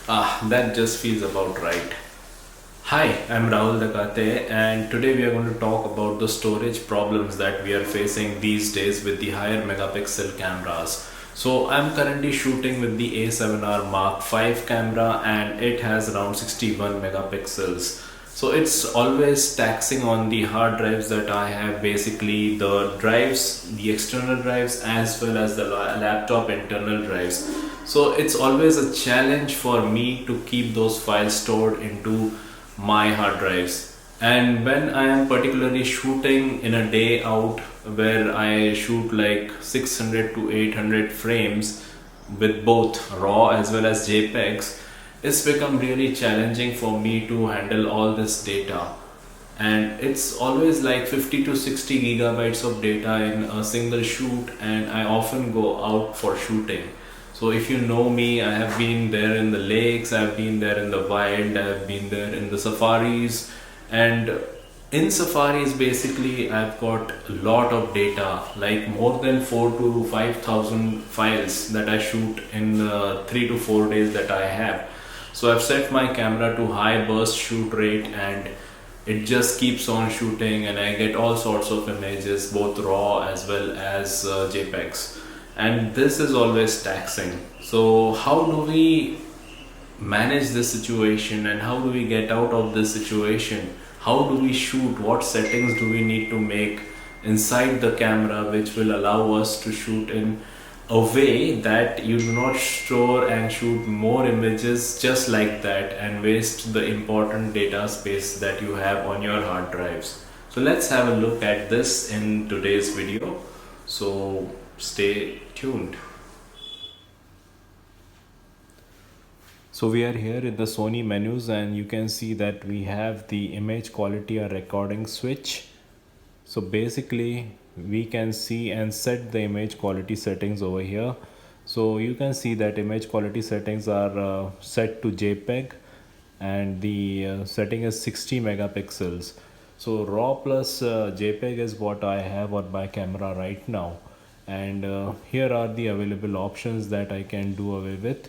That just feels about right. Hi, I'm Rahul Dakate, and today we are going to talk about the storage problems that we are facing these days with the higher megapixel cameras. So, I'm currently shooting with the A7R Mark 5 camera, and it has around 61 megapixels. So, it's always taxing on the hard drives that I have, basically, the drives, the external drives, as well as the laptop internal drives. So it's always a challenge for me to keep those files stored into my hard drives. And when I am particularly shooting in a day out where I shoot like 600 to 800 frames with both RAW as well as JPEGs, it's become really challenging for me to handle all this data. And it's always like 50 to 60 gigabytes of data in a single shoot, and I often go out for shooting. So if you know me, I have been there in the lakes, I've been there in the wild, I've been there in the safaris. And in safaris, basically, I've got a lot of data, like more than 4 to 5,000 files that I shoot in the 3 to 4 days that I have. So I've set my camera to high burst shoot rate, and it just keeps on shooting, and I get all sorts of images, both raw as well as JPEGs. And this is always taxing. So how do we manage this situation, and how do we get out of this situation? How do we shoot? What settings do we need to make inside the camera which will allow us to shoot in a way that you do not store and shoot more images just like that and waste the important data space that you have on your hard drives? So let's have a look at this in today's video. So stay tuned. So we are here in the Sony menus, and you can see that we have the image quality or recording switch. So basically we can see and set the image quality settings over here. So you can see that image quality settings are set to JPEG, and the setting is 60 megapixels. So RAW plus JPEG is what I have on my camera right now. And here are the available options that I can do away with.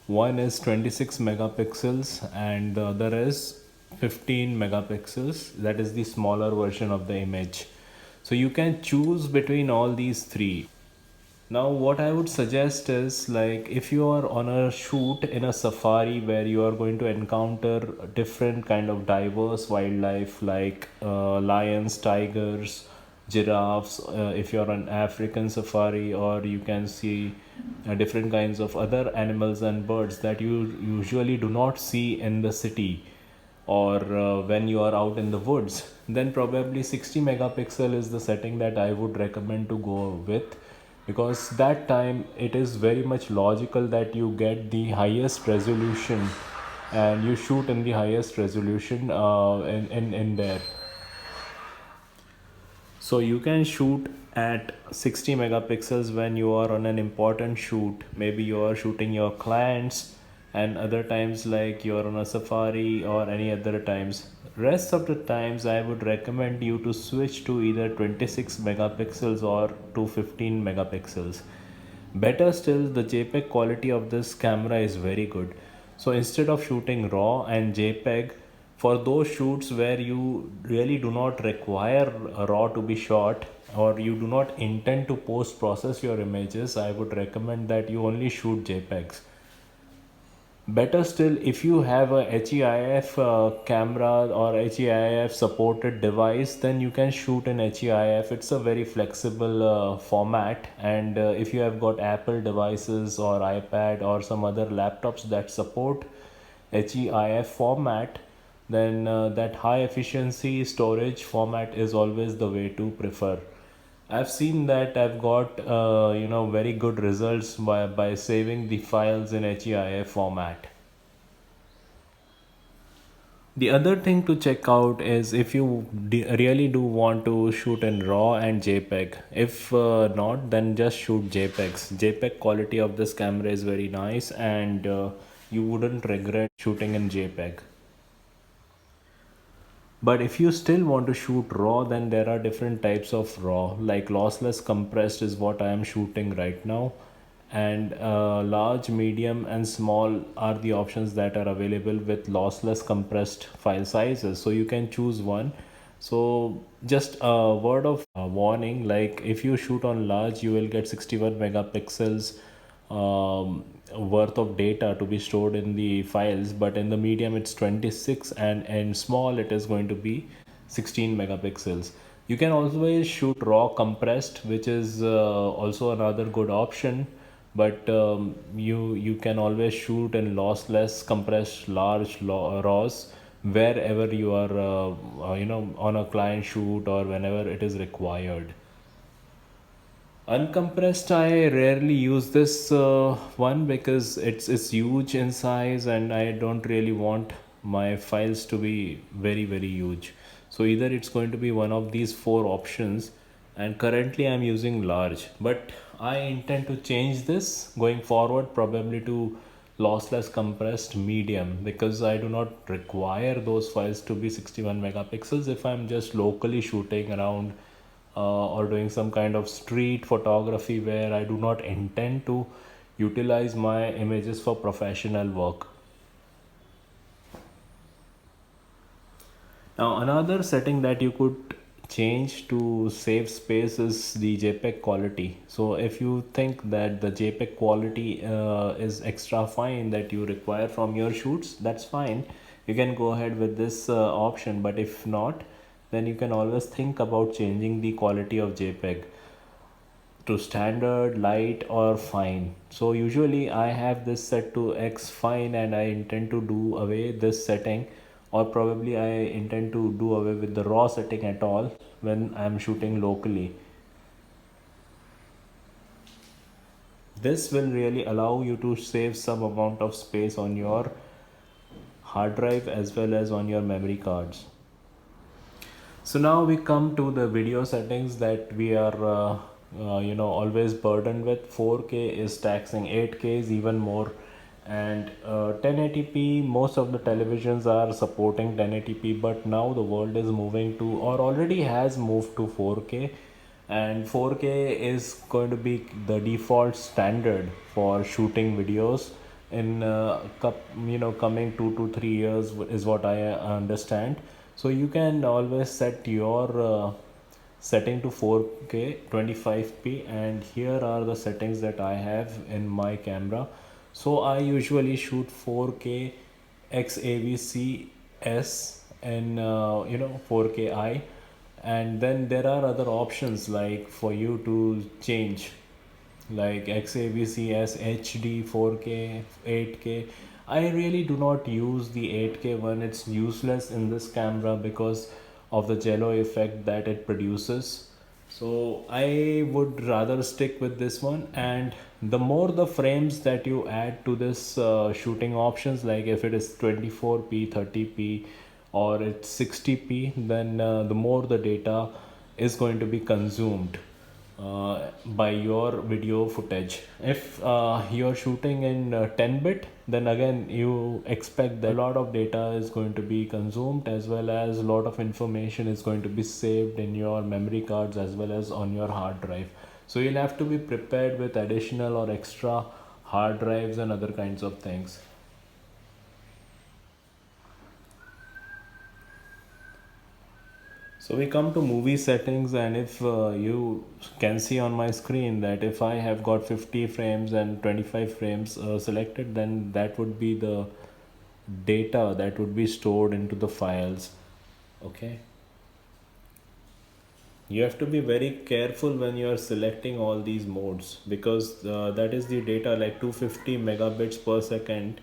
One is 26 megapixels and the other is 15 megapixels. That is the smaller version of the image. So you can choose between all these three. Now what I would suggest is, like, if you are on a shoot in a safari where you are going to encounter different kind of diverse wildlife like lions, tigers, giraffes, if you're on African safari, or you can see different kinds of other animals and birds that you usually do not see in the city, or when you are out in the woods, then probably 60 megapixel is the setting that I would recommend to go with, because that time it is very much logical that you get the highest resolution and you shoot in the highest resolution in there. So you can shoot at 60 megapixels when you are on an important shoot. Maybe you are shooting your clients, and other times like you are on a safari or any other times. Rest of the times I would recommend you to switch to either 26 megapixels or to 15 megapixels. Better still, the JPEG quality of this camera is very good. So instead of shooting RAW and JPEG, for those shoots where you really do not require a RAW to be shot, or you do not intend to post process your images, I would recommend that you only shoot JPEGs. Better still, if you have a HEIF camera or HEIF supported device, then you can shoot in HEIF. It's a very flexible format, and if you have got Apple devices or iPad or some other laptops that support HEIF format, then that high efficiency storage format is always the way to prefer. I've seen that I've got very good results by saving the files in HEIF format. The other thing to check out is if you really do want to shoot in RAW and JPEG. If not, then just shoot JPEGs. JPEG quality of this camera is very nice, and you wouldn't regret shooting in JPEG. But if you still want to shoot raw, then there are different types of raw, like lossless compressed is what I am shooting right now. and large, medium, and small are the options that are available with lossless compressed file sizes. So you can choose one. So just a word of warning, like if you shoot on large, you will get 61 megapixels worth of data to be stored in the files, but in the medium it's 26, and in small it is going to be 16 megapixels. You can always shoot raw compressed, which is also another good option, but you can always shoot in lossless compressed large raws wherever you are on a client shoot or whenever it is required. Uncompressed, I rarely use this one because it's huge in size, and I don't really want my files to be very huge. So either it's going to be one of these four options, and currently I'm using large, but I intend to change this going forward, probably to lossless compressed medium, because I do not require those files to be 61 megapixels if I'm just locally shooting around or doing some kind of street photography where I do not intend to utilize my images for professional work. Now, another setting that you could change to save space is the JPEG quality. So, if you think that the JPEG quality is extra fine that you require from your shoots, that's fine. You can go ahead with this option, but if not, then you can always think about changing the quality of JPEG to standard, light, or fine. So usually I have this set to X fine, and I intend to do away this setting, or probably I intend to do away with the raw setting at all when I'm shooting locally. This will really allow you to save some amount of space on your hard drive as well as on your memory cards. So now we come to the video settings that we are always burdened with. 4K is taxing, 8K is even more, and 1080p, most of the televisions are supporting 1080p, but now the world is moving to, or already has moved to, 4K, and 4K is going to be the default standard for shooting videos in coming 2 to 3 years is what I understand. So you can always set your setting to 4K 25p, and here are the settings that I have in my camera. So I usually shoot 4K XAVC-S and 4K-I, and then there are other options like for you to change, like XAVCS, HD, 4K, 8K. I really do not use the 8K one. It's useless in this camera because of the jello effect that it produces. So I would rather stick with this one. And the more the frames that you add to this shooting options, like if it is 24p, 30p, or it's 60p, then the more the data is going to be consumed by your video footage. If you're shooting in 10-bit, then again you expect that a lot of data is going to be consumed, as well as a lot of information is going to be saved in your memory cards as well as on your hard drive. So you'll have to be prepared with additional or extra hard drives and other kinds of things. So we come to movie settings, and if you can see on my screen that if I have got 50 frames and 25 frames selected, then that would be the data that would be stored into the files. Okay. You have to be very careful when you are selecting all these modes, because that is the data, like 250 megabits per second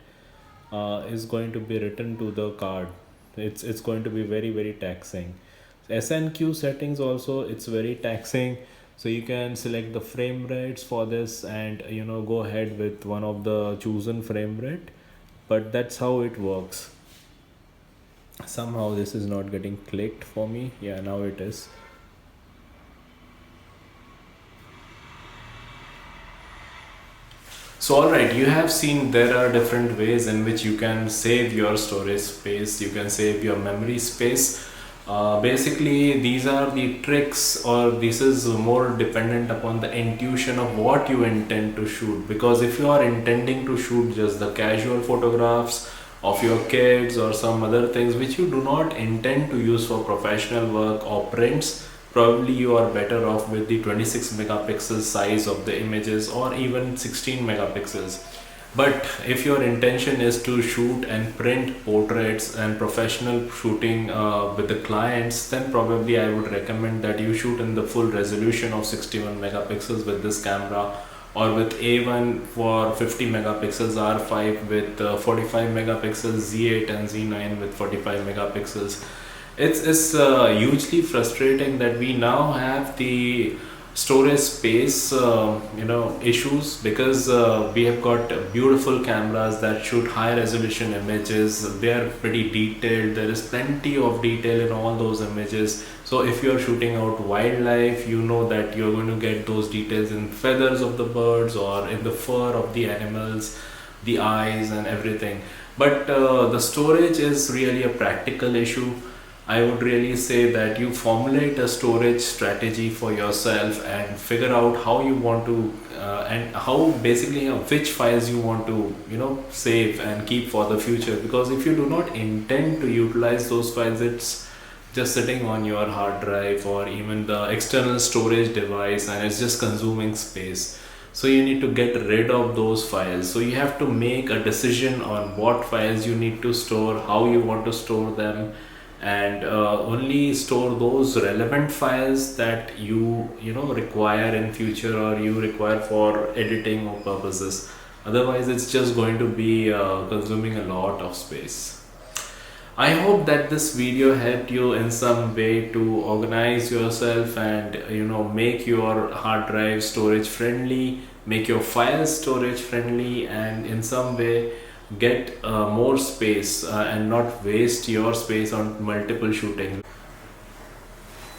is going to be written to the card. It's going to be very taxing. SNQ settings also, it's very taxing. So you can select the frame rates for this, and go ahead with one of the chosen frame rate, but that's how it works. Somehow this is not getting clicked for me. Yeah, now it is. So, alright, you have seen there are different ways in which you can save your storage space, you can save your memory space. Basically, these are the tricks, or this is more dependent upon the intuition of what you intend to shoot. Because if you are intending to shoot just the casual photographs of your kids or some other things which you do not intend to use for professional work or prints, probably you are better off with the 26 megapixel size of the images, or even 16 megapixels. But if your intention is to shoot and print portraits and professional shooting with the clients, then probably I would recommend that you shoot in the full resolution of 61 megapixels with this camera, or with A1 for 50 megapixels, R5 with 45 megapixels, Z8 and Z9 with 45 megapixels. It's hugely frustrating that we now have the storage space issues, because we have got beautiful cameras that shoot high resolution images. They are pretty detailed, there is plenty of detail in all those images. So if you are shooting out wildlife, you know that you're going to get those details in feathers of the birds or in the fur of the animals, the eyes and everything. But the storage is really a practical issue. I would really say that you formulate a storage strategy for yourself and figure out how you want to and how basically which files you want to save and keep for the future. Because if you do not intend to utilize those files, it's just sitting on your hard drive or even the external storage device, and it's just consuming space. So you need to get rid of those files. So you have to make a decision on what files you need to store, how you want to store them, and only store those relevant files that you require in future, or you require for editing or purposes. Otherwise it's just going to be consuming a lot of space. I hope that this video helped you in some way to organize yourself and make your hard drive storage friendly, make your files storage friendly, and in some way get more space and not waste your space on multiple shooting.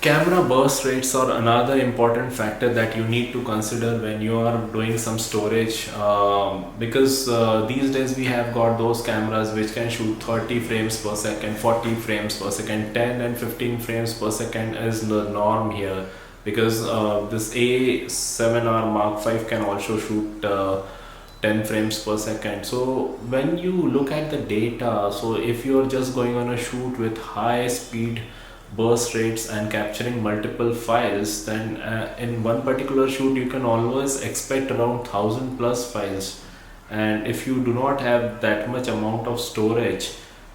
Camera burst rates are another important factor that you need to consider when you are doing some storage, because these days we have got those cameras which can shoot 30 frames per second, 40 frames per second, 10 and 15 frames per second is the norm here. Because this A7R Mark 5 can also shoot 10 frames per second. So when you look at the data, so if you're just going on a shoot with high speed burst rates and capturing multiple files, then in one particular shoot you can always expect around 1000 plus files. And if you do not have that much amount of storage,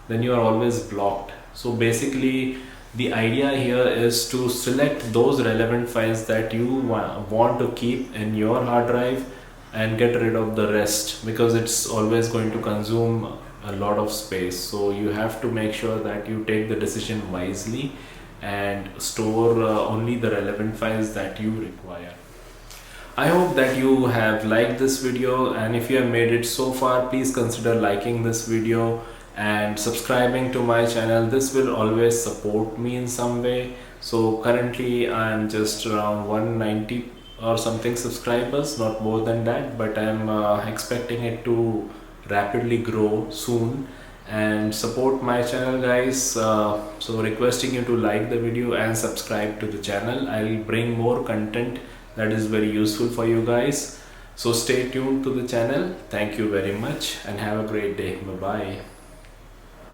then you are always blocked. So basically the idea here is to select those relevant files that you want to keep in your hard drive and get rid of the rest, because it's always going to consume a lot of space. So you have to make sure that you take the decision wisely and store only the relevant files that you require. I hope that you have liked this video, and if you have made it so far, please consider liking this video and subscribing to my channel. This will always support me in some way. So currently I am just around 190 or something subscribers, not more than that, but I'm expecting it to rapidly grow soon. And support my channel, guys. So requesting you to like the video and subscribe to the channel. I'll bring more content that is very useful for you guys. So stay tuned to the channel. Thank you very much and have a great day. Bye bye.